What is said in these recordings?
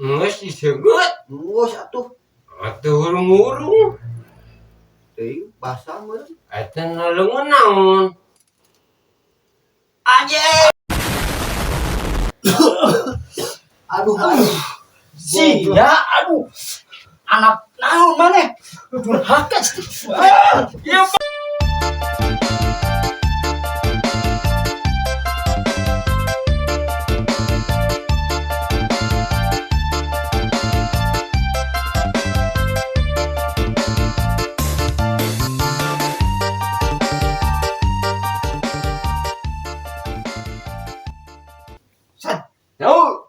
Geus diseugeut. Geus atuh. Atuh urung-urung. Teuing basa meureun. Eta naleungeun naon? Anjing. Aduh. Sia, aduh. Anak naon maneh? Durhaka. Ya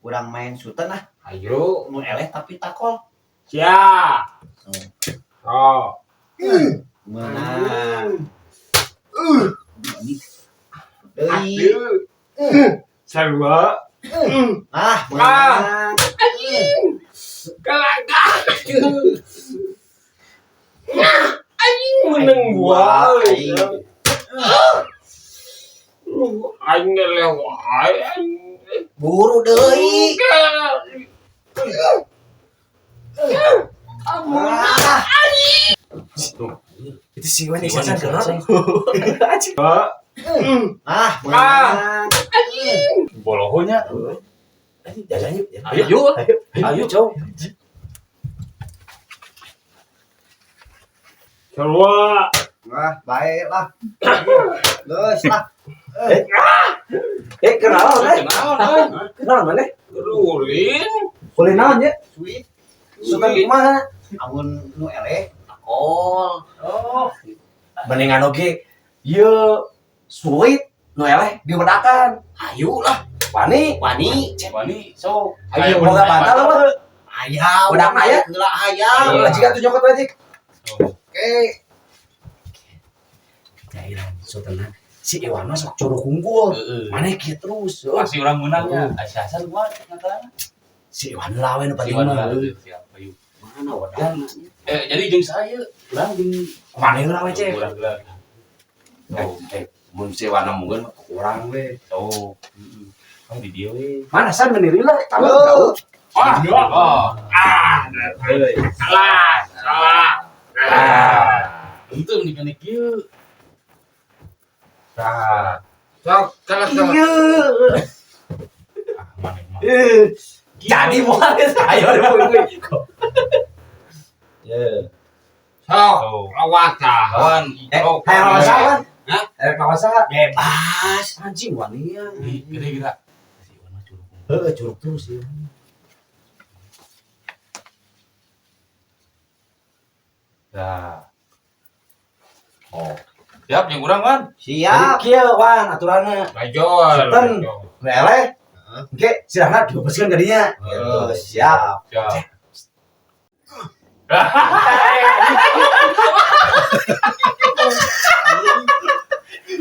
Urang main sultan ah. ayo Nu eleh tapi takol. sia. Oh. Menang. Aduh. Sarua. Ah, menang. Kalaga. Anjing menang gua. Aing lewat. Buru deui. Itu si Wan isasan gerak. Ah, menang. Bolohonya. Jalan yuk. Ayo, Cow. Sarua. Wah, baik lah. Geus lah. Kenalan maneh? Rulin. Boleh naon ya? Sweet. Sultan kumaha? Amun nu eleh takol. Oh. Mendingan oge ieu sweet nu eleh diwedakan. Ayo lah. Wani, So. ayo boga bantal mah. Aya, Wedakna aya? Geula aya. Ayo jika tuh nyokot wajik. Oke. Jairan sultan si Iwan mah sok curug unggul. Maneh kieu terus. Pasti orang menangnya. Asal gua nyata. Si Iwan lawe nu paling Iwan mah. siap ayo. Mana wadana? Jadi jeung saya urang jeung Maneh lawe cek. urang gelar. Mun si Iwan mungkin kurang we. Oh. Kamu di dia we. Mana san meniri lah tahu. Oh. Salah. Untung dikanik kieu. Nah, Sok kalau Maneh mah. jadi moal ayo Sok lawat tah. Kawan, hayang lawan saha? Hah? Hayang lawan saha? Bebas. Anjing wania. kira-kira si Iwan mah curug. Heeh, curug terus ya. Nah. Oh. Siap jeung urang, Wan. Siap. Kieu Wan aturanna. Bajol. Sultan. Meleh. Oke, silahkan dibebaskan gadinya. Gitu, Siap. Siap.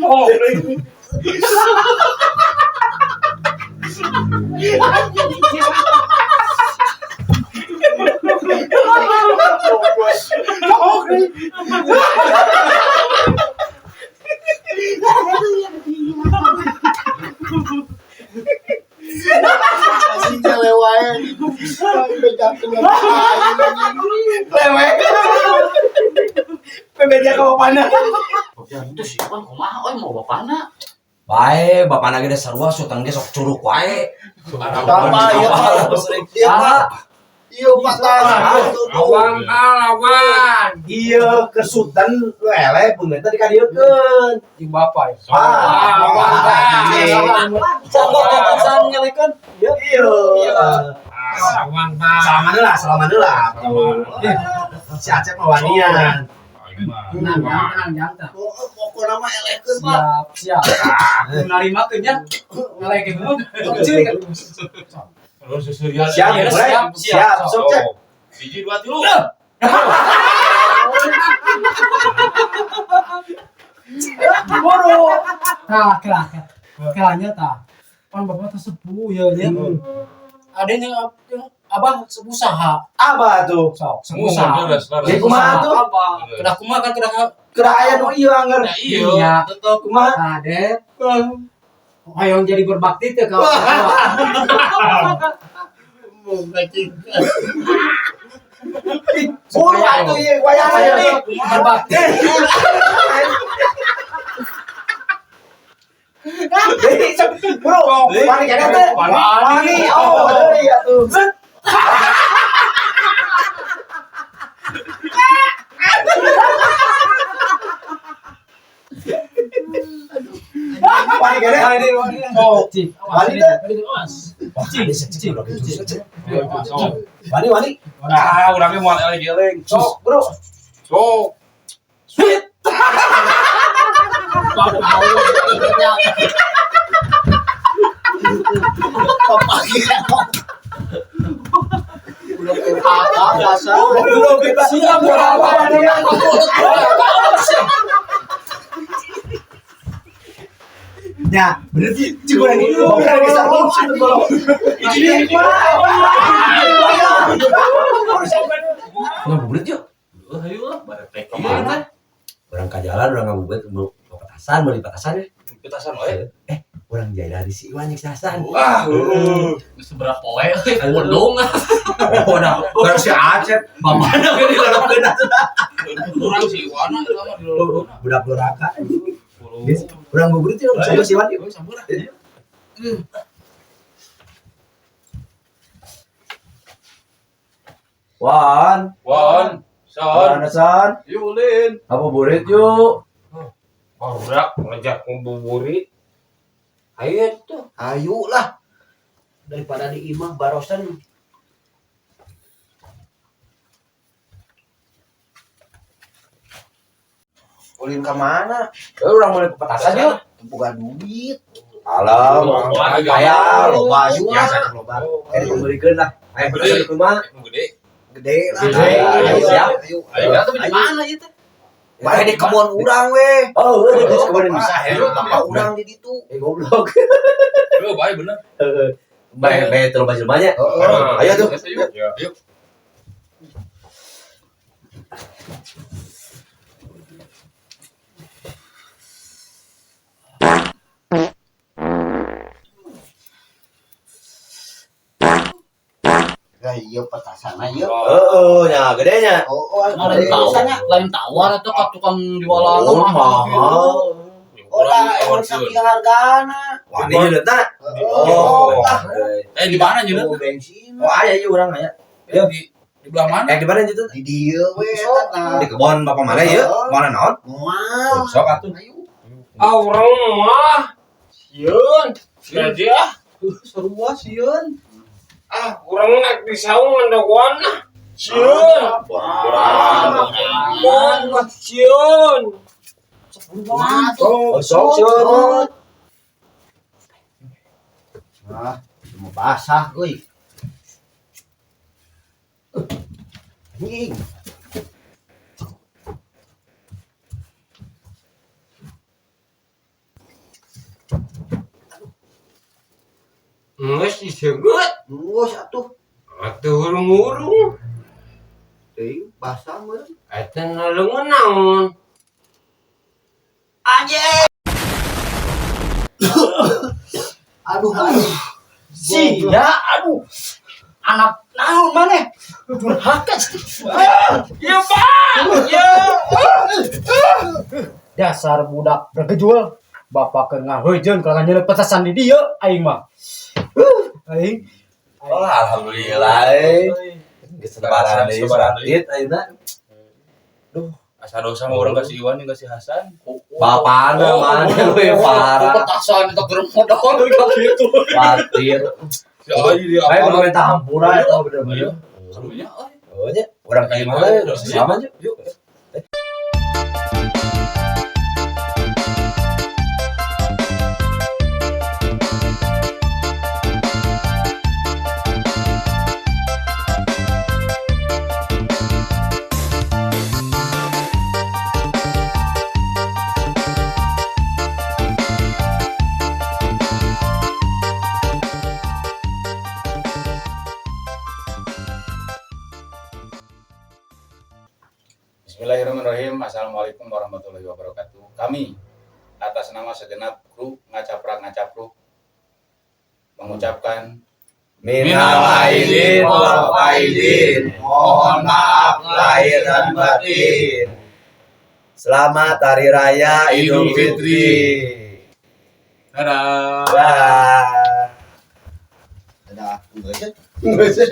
Oh. Anjing lewae. Bejakeun Lewe. Pebeja ka bapana. Ya itu si Iwan kumaha euy mau bapana. Bae, bapana ge sarua sultan ge sok curug wae. Apa ya Pak? Iya Pak. Iya Pak Lawan. Iya ke sultan lele pemerintah dikadiekeun. Di bapak. San nyalekeun. Iya. Lawan Pak. Salaman heula. Si Acep mah wanian. Tenang jangan. Pokokna mah elehkeun Pak. Siap. Narimakeun nya. Ngalekeun cuy kan. Terus susurian. Siap, sok cek. 1 2 3. Boro. Kelanya tah. Pan bapak sepuh ya nya. Ada yang abah usaha. Apa tuh? Sok, Usaha. Jadi kumaha tuh? Apa? Kedah kumaha kan kedah Kedah aya nu ieu anggar. Iya. tetep Kumaha? Ade. Ayo jadi berbakti teh kau. Buruan tuh ya, wayang nih. Berbakti. Bro, wani kan teh. Wani, oh iya tuh. Wani kan Oh, wani teh. Wani wani. Ah, urangnya mau lagi geleng. Sok, bro. Sok. Sweet. Siap ya, bener sih. Cuma ini bukan bisa launching bro. Ini Ngabuburit yuk. Ayo lah, bare tek Kemana? Orang kajalan, orang ngabuburit mau petasan, beli petasan ya. petasan we. Orang jaya dari si Iwan yang petasan. Wah, seberapa poe bodong. Udah, kalau si Acep, bapaknya gini dalam kena. Urang si Wana sama di lolo. Budak doraka. Orang ngabuburit yuk, sama si Iwan yuk. Wan, Son. San, Yuk ulin. apa burit yuk? Udah ngajak ngabuburit. Ayo tuh. ayo lah. Daripada di imah barosan. Ulin ke mana? Orang mulai petasan yuk. Bukan duit. Alam, Aya, loba ayu ya lah. saya loba. Pemberikan lah. Ayo petasan di rumah. Gede. Gede lah. Gede. Ayo, Siap. ayo. Ayo tapi di mana itu? Bae di kebun urang we. Oh, udah kemarin bisa ya. Tambah urang di ditu. Goblok. Yo, bae bener. Baik terus baju banyak. Ayo tuh. Yuk. Lah iya petasan aja. Ya gedenya. Oh, Lain tawar atau ke tukang jualan Oh, mahal. Oh, lah emang saking hargana. Wah, ini udah tak. Oh, lah. Di mana Jun? Oh, bensin. Oh, aya yuk orang aya. Di belah mana? Di mana itu? Di dieu we Di kebon bapak mana ya? Mana naon? Moal. Sok atuh. Ayo. Orang mah. Sieun. Aja. Sarua sieun. Urang nak di saung ngandawan. Sieun. Mon sieun. Oh, sok sieun. Ah, mau basah euy. Nih. Geus diseugeut. Geus atuh. Atuh urung-urung. Teuing basah meureun. Eta naleungeun naon? Aduh. Sia, aduh. Anak naon maneh? Durhaka. Ya, Pak. Ya. Dasar budak bergejual. Bapak ke ngaheujeun kalau nyeuleuh petasan di dieu aing mah. Aing. Oh, alhamdulillah. Kesebaran deui saradit ayeuna. Asa dosa mah urang kasih Iwan kasih Hasan. Bapana mana we parah. Petasan itu keur modal ka kitu. Patir. Ya ayo dia Baik mau minta hampura eta bener-bener. Karunya Oh nya, urang ka imah sama aja. Yuk. Bismillahirrahmanirrahim. Assalamualaikum warahmatullahi wabarakatuh. Kami atas nama segenap kru Ngacapruk mengucapkan Minal aidin wal faizin. Mohon maaf lahir dan batin. Selamat Hari Raya Idul Fitri. Dadah. Dah. Dadah. Enggak sih.